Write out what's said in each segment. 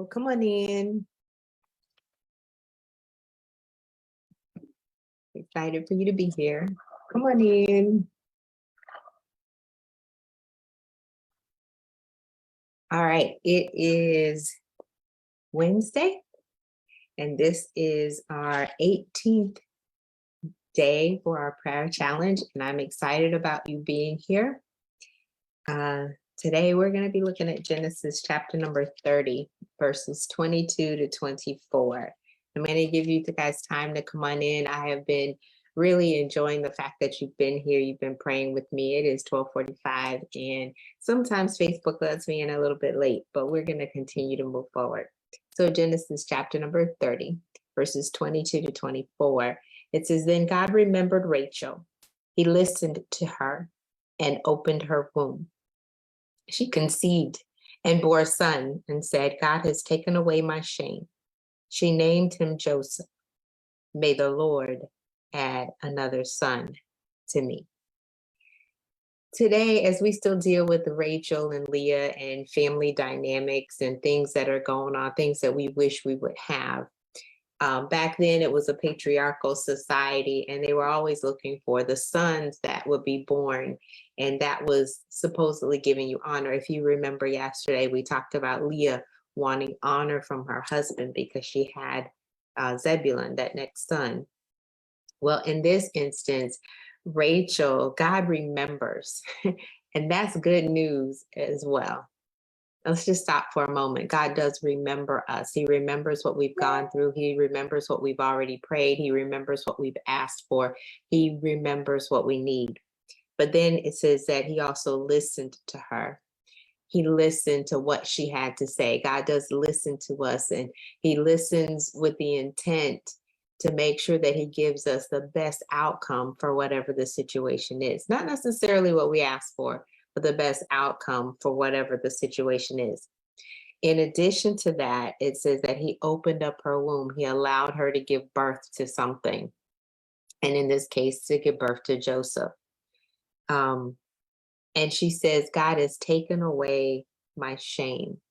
Come on in. Excited for you to be here. Come on in. All right, it is Wednesday, and this is our 18th day for our prayer challenge, and I'm excited about you being here. Today, we're going to be looking at Genesis chapter number 30, verses 22 to 24. I'm going to give you guys time to come on in. I have been really enjoying the fact that you've been here. You've been praying with me. It is 12:45, and sometimes Facebook lets me in a little bit late, but we're going to continue to move forward. So Genesis chapter number 30, verses 22 to 24, it says, "Then God remembered Rachel. He listened to her and opened her womb. She conceived and bore a son and said, 'God has taken away my shame.' She named him Joseph. May the Lord add another son to me." Today, as we still deal with Rachel and Leah and family dynamics and things that are going on, things that we wish we would have. Back then, it was a patriarchal society, and they were always looking for the sons that would be born, and that was supposedly giving you honor. If you remember yesterday, we talked about Leah wanting honor from her husband because she had Zebulun, that next son. Well, in this instance, Rachel, God remembers, and that's good news as well. Let's just stop for a moment. God does remember us. He remembers what we've gone through. He remembers what we've already prayed. He remembers what we've asked for. He remembers what we need. But then it says that he also listened to her. He listened to what she had to say. God does listen to us, and he listens with the intent to make sure that he gives us the best outcome for whatever the situation is. Not necessarily what we ask for, but the best outcome for whatever the situation is. In addition to that, it says that he opened up her womb. He allowed her to give birth to something. And in this case, to give birth to Joseph. And she says, "God has taken away my shame."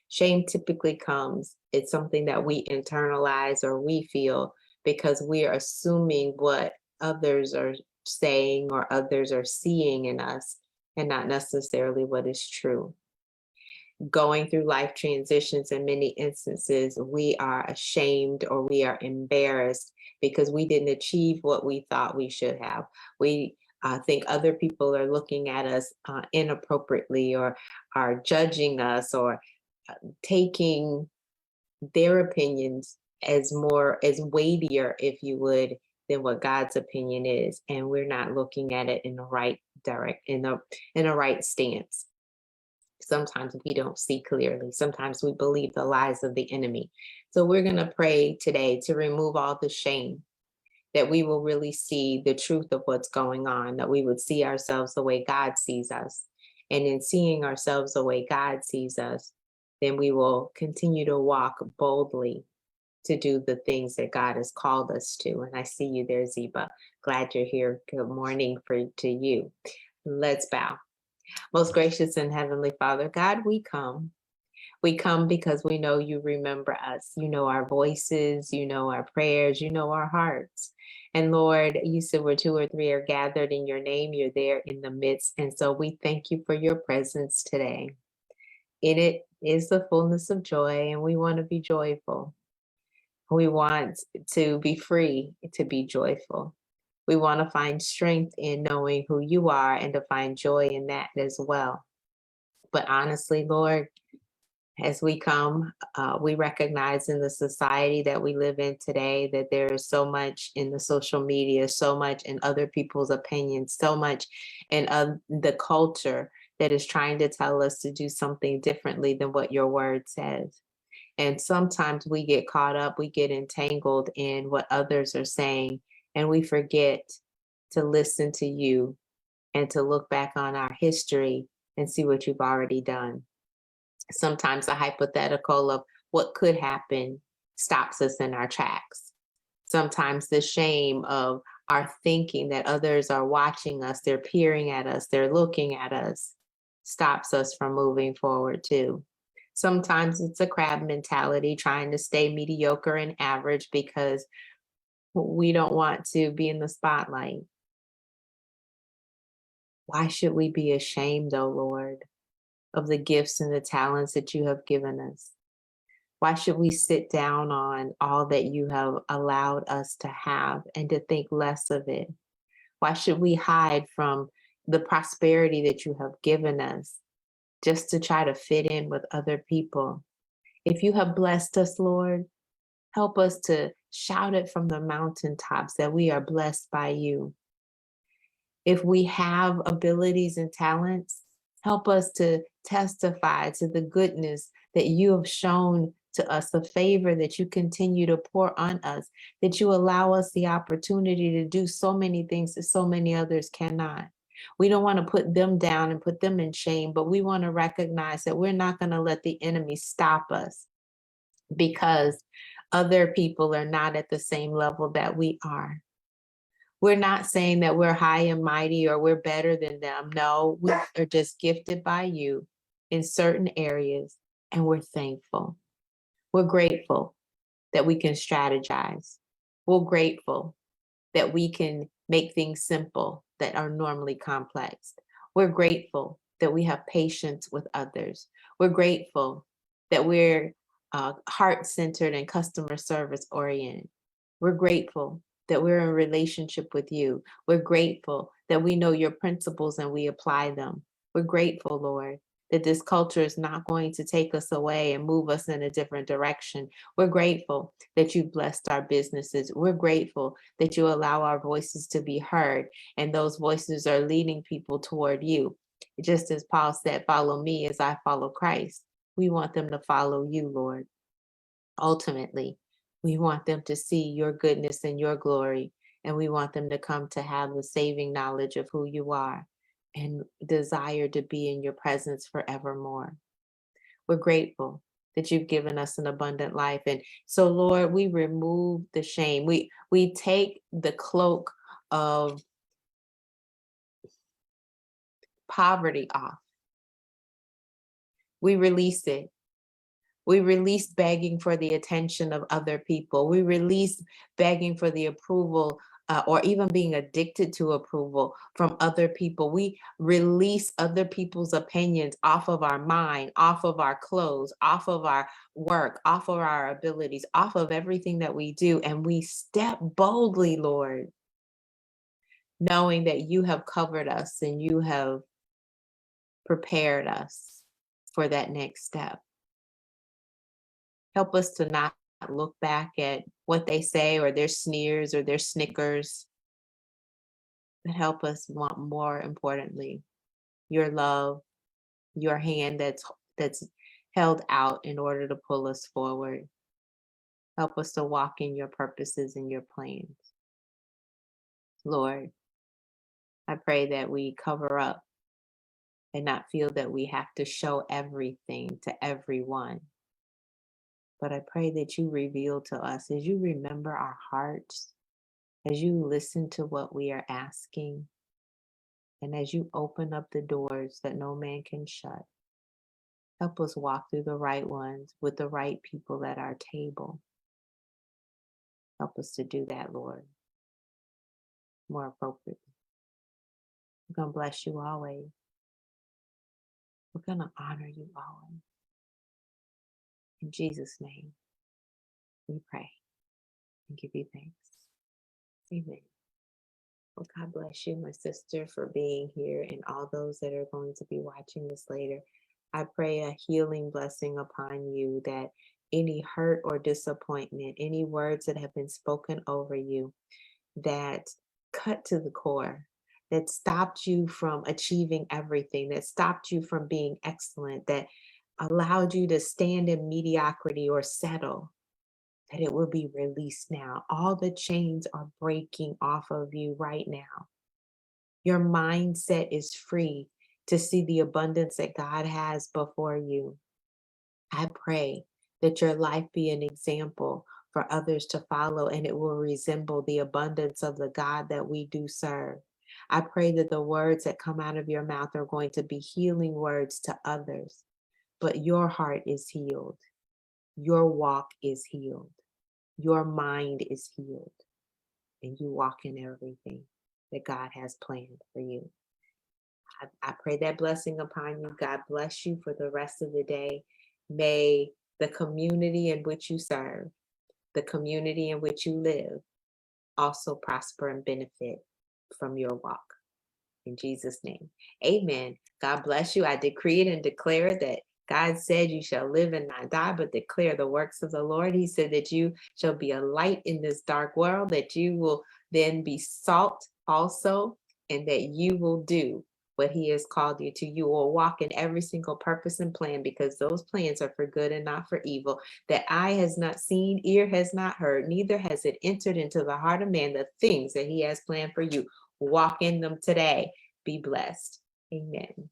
Shame typically comes, it's something that we internalize or we feel because we are assuming what others are saying or others are seeing in us and not necessarily what is true. Going through life transitions, in many instances, we are ashamed or we are embarrassed because we didn't achieve what we thought we should have. We think other people are looking at us inappropriately or are judging us or taking their opinions as weightier, if you would, than what God's opinion is, and we're not looking at it in the right in a right stance. Sometimes we don't see clearly. Sometimes we believe the lies of the enemy. So we're going to pray today to remove all the shame, that we will really see the truth of what's going on, that we would see ourselves the way God sees us. And in seeing ourselves the way God sees us, then we will continue to walk boldly to do the things that God has called us to. And I see you there, Zeba. Glad you're here. Good morning to you. Let's bow. Most gracious and heavenly Father, God, we come. We come because we know you remember us. You know our voices, you know our prayers, you know our hearts. And Lord, you said where 2 or 3 are gathered in your name, you're there in the midst. And so we thank you for your presence today. In it is the fullness of joy, and we want to be joyful. We want to be free to be joyful. We want to find strength in knowing who you are and to find joy in that as well. But honestly, Lord, as we come, we recognize in the society that we live in today that there is so much in the social media, so much in other people's opinions, so much in the culture that is trying to tell us to do something differently than what your word says. And sometimes we get caught up, we get entangled in what others are saying, and we forget to listen to you and to look back on our history and see what you've already done. Sometimes the hypothetical of what could happen stops us in our tracks. Sometimes the shame of our thinking that others are watching us, they're peering at us, they're looking at us, stops us from moving forward too. Sometimes it's a crab mentality, trying to stay mediocre and average because we don't want to be in the spotlight. Why should we be ashamed, though, Lord, of the gifts and the talents that you have given us? Why should we sit down on all that you have allowed us to have and to think less of it? Why should we hide from the prosperity that you have given us just to try to fit in with other people? If you have blessed us, Lord, help us to shout it from the mountaintops that we are blessed by you. If we have abilities and talents, help us to testify to the goodness that you have shown to us, the favor that you continue to pour on us, that you allow us the opportunity to do so many things that so many others cannot. We don't want to put them down and put them in shame, but we want to recognize that we're not going to let the enemy stop us because other people are not at the same level that we are. We're not saying that we're high and mighty or we're better than them. No, we are just gifted by you in certain areas, and we're thankful. We're grateful that we can strategize. We're grateful that we can make things simple that are normally complex. We're grateful that we have patience with others. We're grateful that we're heart-centered and customer service oriented. We're grateful that we're in relationship with you. We're grateful that we know your principles and we apply them. We're grateful, Lord, that this culture is not going to take us away and move us in a different direction. We're grateful that you blessed our businesses. We're grateful that you allow our voices to be heard, and those voices are leading people toward you. Just as Paul said, follow me as I follow Christ. We want them to follow you, Lord. Ultimately, we want them to see your goodness and your glory, and we want them to come to have the saving knowledge of who you are and desire to be in your presence forevermore. We're grateful that you've given us an abundant life. And so, Lord, we remove the shame. We take the cloak of poverty off. We release it. We release begging for the attention of other people. We release begging for the approval or even being addicted to approval from other people. We release other people's opinions off of our mind, off of our clothes, off of our work, off of our abilities, off of everything that we do. And we step boldly, Lord, knowing that you have covered us and you have prepared us for that next step. Help us to not look back at what they say or their sneers or their snickers, but help us want, more importantly, your love, your hand that's held out in order to pull us forward. Help us to walk in your purposes and your plans. Lord, I pray that we cover up and not feel that we have to show everything to everyone. But I pray that you reveal to us as you remember our hearts, as you listen to what we are asking, and as you open up the doors that no man can shut. Help us walk through the right ones with the right people at our table. Help us to do that, Lord, more appropriately. We're going to bless you always. We're going to honor you always. In Jesus' name, we pray and give you thanks. Amen. Well, God bless you, my sister, for being here, and all those that are going to be watching this later. I pray a healing blessing upon you, that any hurt or disappointment, any words that have been spoken over you that cut to the core, that stopped you from achieving everything, that stopped you from being excellent, that allowed you to stand in mediocrity or settle, that it will be released now. All the chains are breaking off of you right now. Your mindset is free to see the abundance that God has before you. I pray that your life be an example for others to follow, and it will resemble the abundance of the God that we do serve. I pray that the words that come out of your mouth are going to be healing words to others, but your heart is healed. Your walk is healed. Your mind is healed. And you walk in everything that God has planned for you. I pray that blessing upon you. God bless you for the rest of the day. May the community in which you serve, the community in which you live, also prosper and benefit from your walk. In Jesus' name, amen. God bless you. I decree it and declare that God said you shall live and not die, but declare the works of the Lord. He said that you shall be a light in this dark world, that you will then be salt also, and that you will do what he has called you to. You will walk in every single purpose and plan, because those plans are for good and not for evil. That eye has not seen, ear has not heard, neither has it entered into the heart of man the things that he has planned for you. Walk in them today. Be blessed. Amen.